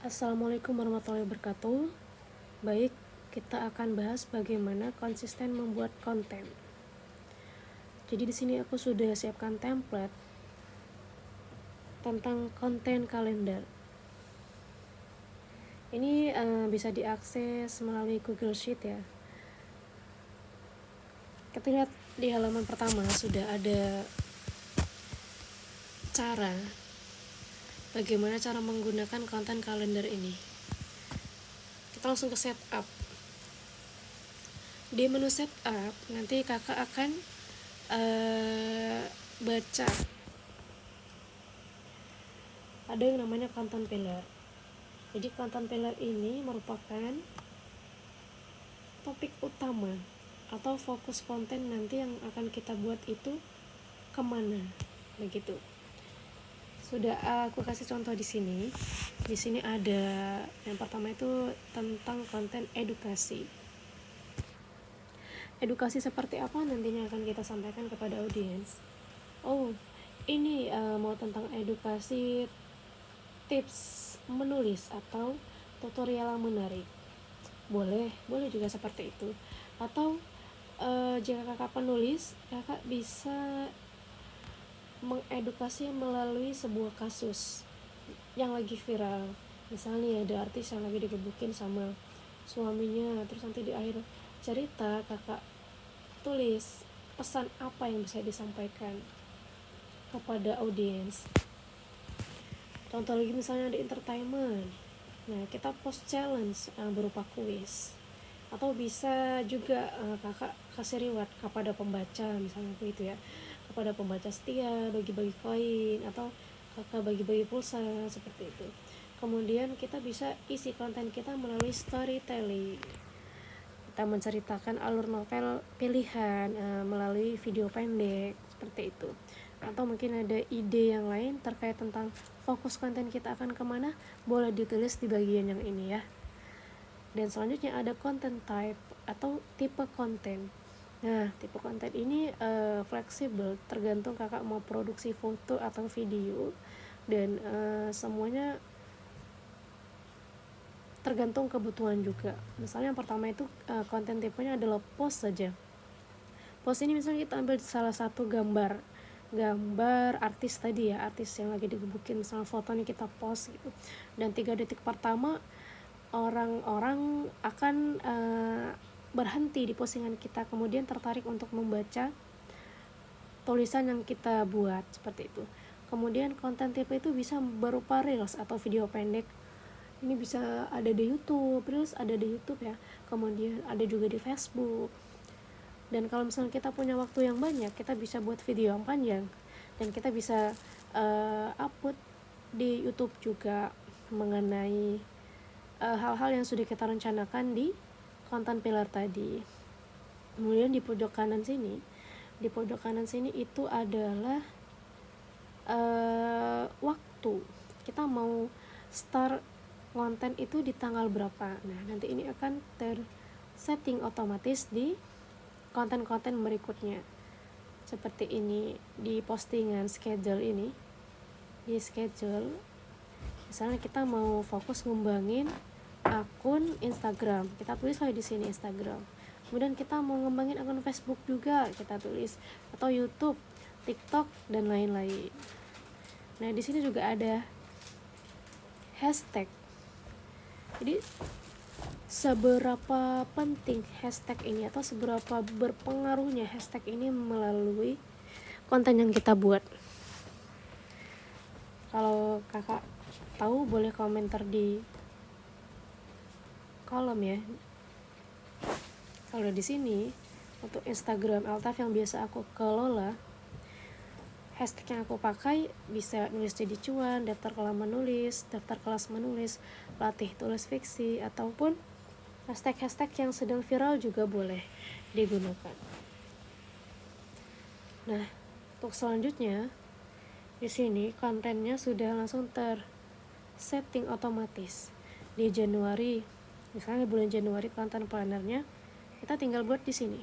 Assalamualaikum warahmatullahi wabarakatuh. Baik, kita akan bahas bagaimana konsisten membuat konten. Jadi di sini aku sudah siapkan template tentang konten kalender. Ini bisa diakses melalui Google Sheet ya. Kita lihat di halaman pertama sudah ada bagaimana cara menggunakan konten kalender ini. Kita langsung ke setup. Di menu setup nanti kakak akan baca ada yang namanya content pillar. Jadi content pillar ini merupakan topik utama atau fokus konten nanti yang akan kita buat itu kemana, begitu. Sudah aku kasih contoh di sini. Di sini ada yang pertama itu tentang konten edukasi. Edukasi seperti apa nantinya akan kita sampaikan kepada audiens. Oh, ini mau tentang edukasi tips menulis atau tutorial yang menarik. Boleh juga seperti itu. Atau jika kakak penulis, kakak bisa mengedukasi melalui sebuah kasus yang lagi viral. Misalnya ada artis yang lagi digebukin sama suaminya, terus nanti di akhir cerita kakak tulis pesan apa yang bisa disampaikan kepada audiens. Contoh lagi misalnya di entertainment, nah kita post challenge berupa kuis, atau bisa juga kakak kasih reward kepada pembaca, misalnya begitu ya, kepada pembaca setia, bagi-bagi koin, atau kakak bagi-bagi pulsa, seperti itu. Kemudian kita bisa isi konten kita melalui storytelling. Kita menceritakan alur novel pilihan melalui video pendek, seperti itu. Atau mungkin ada ide yang lain terkait tentang fokus konten kita akan kemana, boleh ditulis di bagian yang ini ya. Dan selanjutnya ada content type atau tipe konten. Nah, tipe konten ini fleksibel, tergantung kakak mau produksi foto atau video, dan semuanya tergantung kebutuhan juga. Misalnya yang pertama itu konten tipenya adalah post saja. Post ini misalnya kita ambil salah satu gambar artis tadi ya, artis yang lagi digebukin, misalnya fotonya kita post gitu, dan 3 detik pertama orang-orang akan berhenti di postingan kita, kemudian tertarik untuk membaca tulisan yang kita buat, seperti itu. Kemudian konten tipe itu bisa berupa reels atau video pendek. Ini bisa ada di YouTube, reels ada di YouTube ya, kemudian ada juga di Facebook. Dan kalau misalnya kita punya waktu yang banyak, kita bisa buat video yang panjang, dan kita bisa upload di YouTube juga mengenai hal-hal yang sudah kita rencanakan di konten pilar tadi. Kemudian di pojok kanan sini itu adalah waktu. Kita mau start konten itu di tanggal berapa. Nah, nanti ini akan tersetting otomatis di konten-konten berikutnya. Seperti ini di postingan schedule ini. Di schedule misalnya kita mau fokus ngembangin akun Instagram, kita tulis lagi di sini Instagram. Kemudian kita mau ngembangin akun Facebook juga, kita tulis, atau YouTube, TikTok dan lain-lain. Nah, di sini juga ada hashtag. Jadi seberapa penting hashtag ini atau seberapa berpengaruhnya hashtag ini melalui konten yang kita buat. Kalau kakak tahu boleh komentar di kolom ya. Kalau di sini untuk Instagram Altaf yang biasa aku kelola, hashtag yang aku pakai bisa nulis jadi cuan, daftar kelas menulis, latih tulis fiksi, ataupun hashtag yang sedang viral juga boleh digunakan. Nah, untuk selanjutnya di sini kontennya sudah langsung tersetting otomatis. Di Januari, misalnya bulan Januari konten plannernya kita tinggal buat di sini.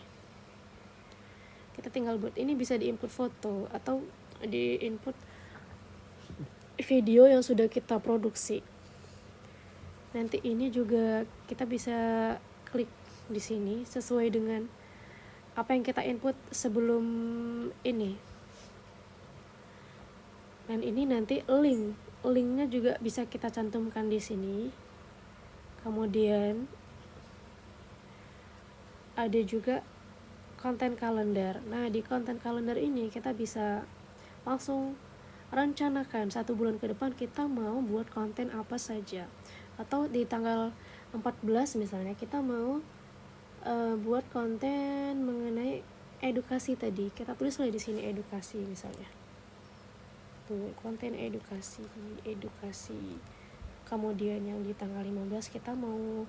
Kita tinggal buat ini, bisa di-input foto atau di-input video yang sudah kita produksi. Nanti ini juga kita bisa klik di sini sesuai dengan apa yang kita input sebelum ini. Dan ini nanti linknya juga bisa kita cantumkan di sini. Kemudian ada juga konten kalender. Nah, di konten kalender ini kita bisa langsung rencanakan 1 bulan ke depan kita mau buat konten apa saja. Atau di tanggal 14 misalnya kita mau buat konten mengenai edukasi tadi. Kita tulislah di sini edukasi misalnya. Tuh, konten edukasi. Kemudian yang di tanggal 15 kita mau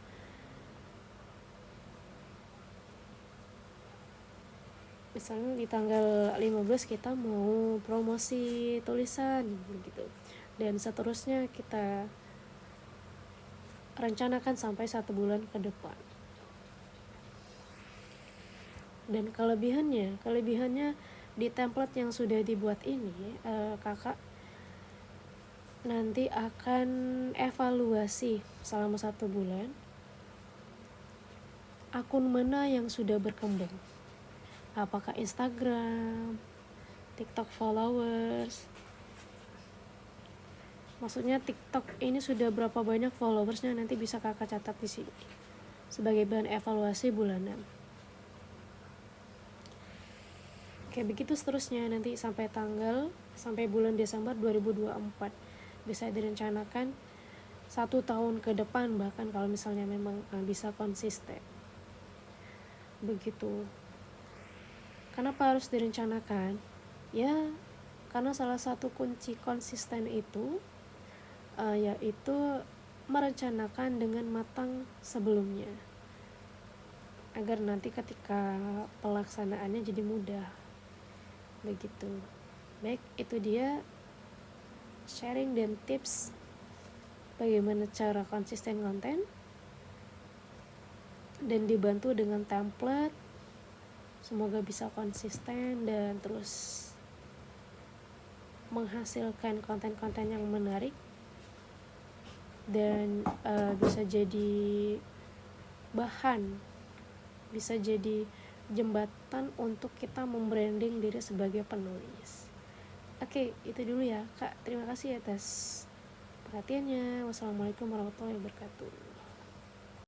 misalnya di tanggal 15 kita mau promosi tulisan begitu, dan seterusnya kita rencanakan sampai 1 bulan ke depan. Dan kelebihannya di template yang sudah dibuat ini, kakak nanti akan evaluasi selama 1 bulan akun mana yang sudah berkembang, apakah Instagram, TikTok followers. Maksudnya TikTok ini sudah berapa banyak followersnya, nanti bisa kakak catat di sini sebagai bahan evaluasi bulanan. Kayak begitu seterusnya nanti sampai bulan Desember 2024 bisa direncanakan 1 tahun ke depan, bahkan kalau misalnya memang bisa konsisten. Begitu. Kenapa harus direncanakan? Ya, karena salah satu kunci konsisten itu yaitu merencanakan dengan matang sebelumnya, agar nanti ketika pelaksanaannya jadi mudah. Begitu. Baik, itu dia sharing dan tips bagaimana cara konsisten konten, dan dibantu dengan template. Semoga bisa konsisten dan terus menghasilkan konten-konten yang menarik dan bisa jadi bahan, bisa jadi jembatan untuk kita membranding diri sebagai penulis. Oke, itu dulu ya Kak. Terima kasih atas perhatiannya. Wassalamualaikum warahmatullahi wabarakatuh.